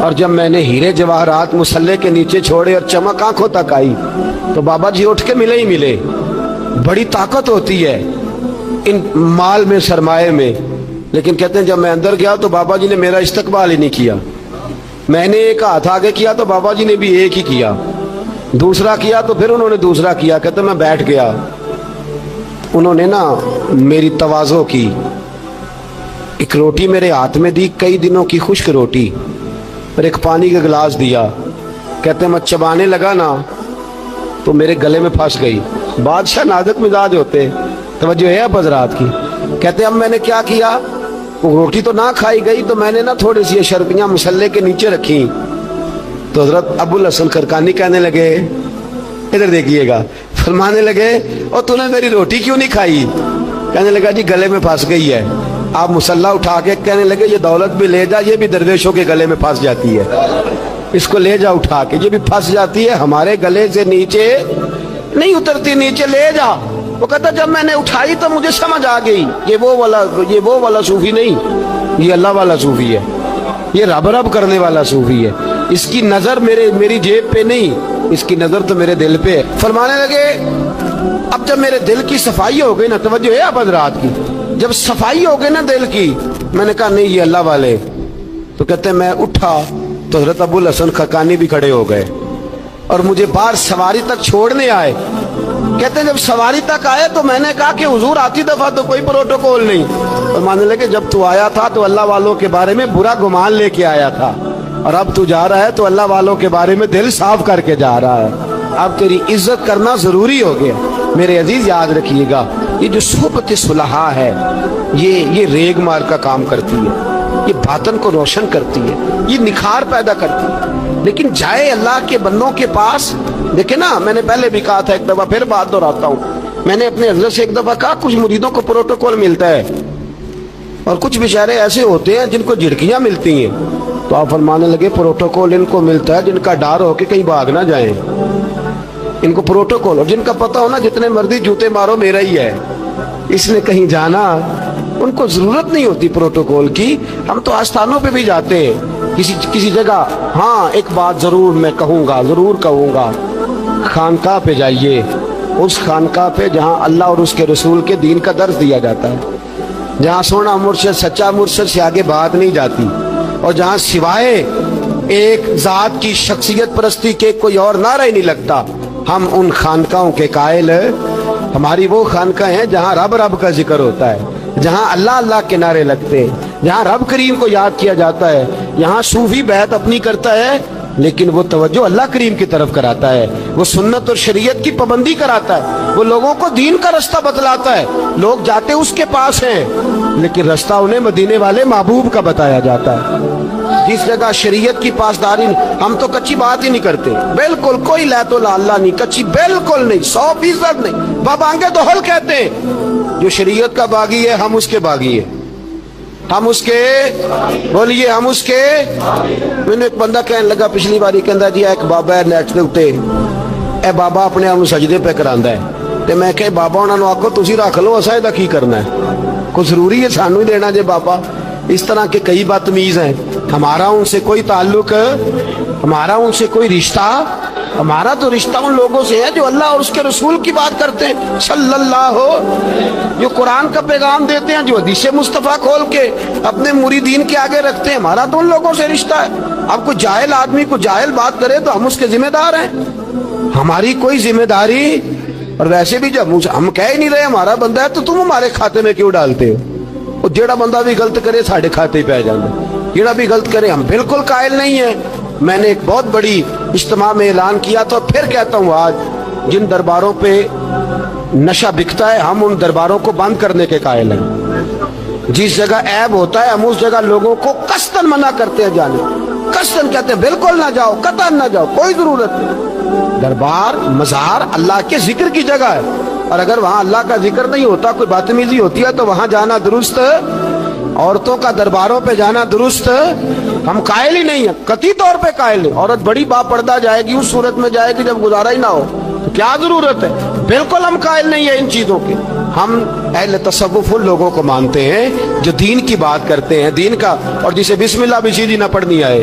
اور جب میں نے ہیرے جواہرات مسلے کے نیچے چھوڑے اور چمک آنکھوں تک آئی تو بابا جی اٹھ کے ملے ہی ملے. بڑی طاقت ہوتی ہے ان مال میں، سرمایے میں. لیکن کہتے ہیں جب میں اندر گیا تو بابا جی نے میرا استقبال ہی نہیں کیا. میں نے ایک ہاتھ آگے کیا تو بابا جی نے بھی ایک ہی کیا، دوسرا کیا تو پھر انہوں نے دوسرا کیا. کہتے میں بیٹھ گیا. انہوں نے نا میری تواضع کی، ایک روٹی میرے ہاتھ میں دی، کئی دنوں کی خشک روٹی، اور ایک پانی کا گلاس دیا. کہتے میں چبانے لگا نا تو میرے گلے میں پھنس گئی. بادشاہ نازک مزاج ہوتے، توجہ ہے اب حضرات کی. کہتے اب میں نے کیا کیا، وہ روٹی تو نہ کھائی گئی تو میں نے نا تھوڑی سی شربیاں مسلے کے نیچے رکھی. تو حضرت ابو الحسن خرقانی کہنے لگے، ادھر دیکھیے گا، فرمانے لگے اور تو نے میری روٹی کیوں نہیں کھائی؟ کہنے لگا جی گلے میں پھنس گئی ہے. آپ مسلح اٹھا کے کہنے لگے یہ دولت بھی لے جا، یہ بھی درویشوں کے گلے میں پھنس جاتی ہے، اس کو لے جا اٹھا کے، یہ بھی پھنس جاتی ہے، ہمارے گلے سے نیچے نہیں اترتی، نیچے لے جا. وہ کہتا جب میں نے اٹھائی تو مجھے سمجھ آ گئی یہ وہ والا صوفی نہیں، یہ اللہ والا صوفی ہے، یہ رب رب کرنے والا صوفی ہے. اس کی نظر میری جیب پہ نہیں، اس کی نظر تو میرے دل پہ ہے. فرمانے لگے اب جب میرے دل کی صفائی ہو گئی نا، توجہ ہے اب حضرات کی، جب صفائی ہو گئی نا دل کی، میں نے کہا نہیں یہ اللہ والے. تو کہتے میں اٹھا تو حضرت ابو الحسن خرقانی بھی کھڑے ہو گئے اور مجھے باہر سواری تک چھوڑنے آئے. کہتے ہیں جب سواری تک آئے تو میں نے کہا کہ حضور آتی دفعہ تو کوئی پروٹوکول نہیں. اور ماننے لگے جب تو آیا تھا تو اللہ والوں کے بارے میں برا گمان لے کے آیا تھا، اور اب تو جا رہا ہے تو اللہ والوں کے بارے میں دل صاف کر کے جا رہا ہے. اب تیری عزت کرنا ضروری ہو گیا. میرے عزیز یاد رکھیے گا، یہ جو صحبت صلحاء ہے یہ ریگ مار کا کام کرتی ہے، یہ باطن کو روشن کرتی ہے، یہ نکھار پیدا کرتی ہے. لیکن جائے اللہ کے بندوں کے پاس، دیکھیں نا میں نے پہلے بھی کہا تھا، ایک دفعہ پھر بات دہراتا ہوں، میں نے اپنے حضرت سے ایک دفعہ کہا کچھ مریدوں کو پروٹوکول ملتا ہے اور کچھ بیچارے ایسے ہوتے ہیں جن کو جھڑکیاں ملتی ہیں. تو آپ فرمانے لگے پروٹوکول ان کو ملتا ہے جن کا ڈر ہو کہ کہیں بھاگ نہ جائیں، ان کو پروٹوکول، اور جن کا پتہ ہونا جتنے مرضی جوتے مارو میرا ہی ہے، اس نے کہیں جانا، ان کو ضرورت نہیں ہوتی پروٹوکول کی. ہم تو آستانوں پہ بھی جاتے ہیں کسی جگہ. ہاں ایک بات ضرور میں ضرور کہوں گا، خانقاہ پہ جائیے، اس خانقاہ پہ جہاں اللہ اور اس کے رسول کے دین کا درس دیا جاتا ہے، جہاں سونا مرشد سچا مرشد سے آگے بات نہیں جاتی، اور جہاں سوائے ایک ذات کی شخصیت پرستی کے کوئی اور نعرہ ہی نہیں لگتا. ہم ان خانقاہوں کے قائل، ہماری وہ خانقاہ ہیں جہاں رب رب کا ذکر ہوتا ہے، جہاں اللہ اللہ کے نعرے لگتے ہیں، جہاں رب کریم کو یاد کیا جاتا ہے. یہاں صوفی بیعت اپنی کرتا ہے لیکن وہ توجہ اللہ کریم کی طرف کراتا ہے، وہ سنت اور شریعت کی پابندی کراتا ہے، وہ لوگوں کو دین کا رستہ بتلاتا ہے. لوگ جاتے اس کے پاس ہیں لیکن رستہ انہیں مدینے والے محبوب کا بتایا جاتا ہے. جس جگہ شریعت کی پاسداری، ہم تو کچی بات ہی نہیں کرتے، بالکل کوئی لیت و اللہ نہیں، کچی بالکل نہیں، 100% نہیں. بابانگے تو حل کہتے ہیں، جو شریعت کا باغی ہے ہم اس کے باغی ہیں، ہم اس کے بولیے، ہم اس کے. میں نے ایک بندہ کہنے لگا پچھلی باری، کہندا جی ایک بابا ہے نیٹ دے اوتے، اے بابا اپنے آپ سجدے پہ کراندا ہے. تے میں کہ بابا انہاں نوں آکھو تسی رکھ لو، اساں دا کی کرنا ہے، کوئی ضروری ہے سانوں ہی دینا جے بابا. اس طرح کے کئی بدتمیز ہیں. ہمارا ان سے کوئی تعلق، ہمارا ان سے کوئی رشتہ، ہمارا تو رشتہ ان لوگوں سے ہے جو اللہ اور اس کے رسول کی بات کرتے ہیں، صلی اللہ ہو، جو قرآن کا پیغام دیتے ہیں، جو حدیث مصطفیٰ کھول کے اپنے مریدین کے آگے رکھتے ہیں. ہمارا تو ان لوگوں سے رشتہ ہے. اب کوئی جاہل آدمی کو جاہل بات کرے تو ہم اس کے ذمہ دار ہیں، ہماری کوئی ذمہ داری. اور ویسے بھی جب ہم کہہ ہی نہیں رہے ہمارا بندہ ہے تو تم ہمارے کھاتے میں کیوں ڈالتے ہو؟ اور جیڑا بندہ بھی غلط کرے ساڑھے کھاتے پہ جانا، جیڑا بھی غلط کرے. ہم بالکل قائل نہیں ہیں. میں نے ایک بہت بڑی اجتماع میں اعلان کیا تھا، پھر کہتا ہوں آج، جن درباروں پہ نشہ بکتا ہے ہم ان درباروں کو بند کرنے کے قائل ہیں. جس جگہ عیب ہوتا ہے ہم اس جگہ لوگوں کو قصداً منع کرتے ہیں جانے، قصداً کہتے ہیں بالکل نہ جاؤ، قطعاً نہ جاؤ، کوئی ضرورت نہیں. دربار مزار اللہ کے ذکر کی جگہ ہے، اور اگر وہاں اللہ کا ذکر نہیں ہوتا، کوئی بدتمیزی ہوتی ہے تو وہاں جانا درست. عورتوں کا درباروں پہ جانا درست ہم قائل ہی نہیں ہیں، قطعی طور پہ قائل ہیں. عورت بڑی با پردہ جائے گی، اس صورت میں جائے گی جب گزارا ہی نہ ہو، تو کیا ضرورت ہے؟ بالکل ہم قائل نہیں ہیں ان چیزوں کے. ہم اہل تصوف ان لوگوں کو مانتے ہیں جو دین کی بات کرتے ہیں، دین کا، اور جسے بسم اللہ بھی سیدھی نہ پڑھنی آئے،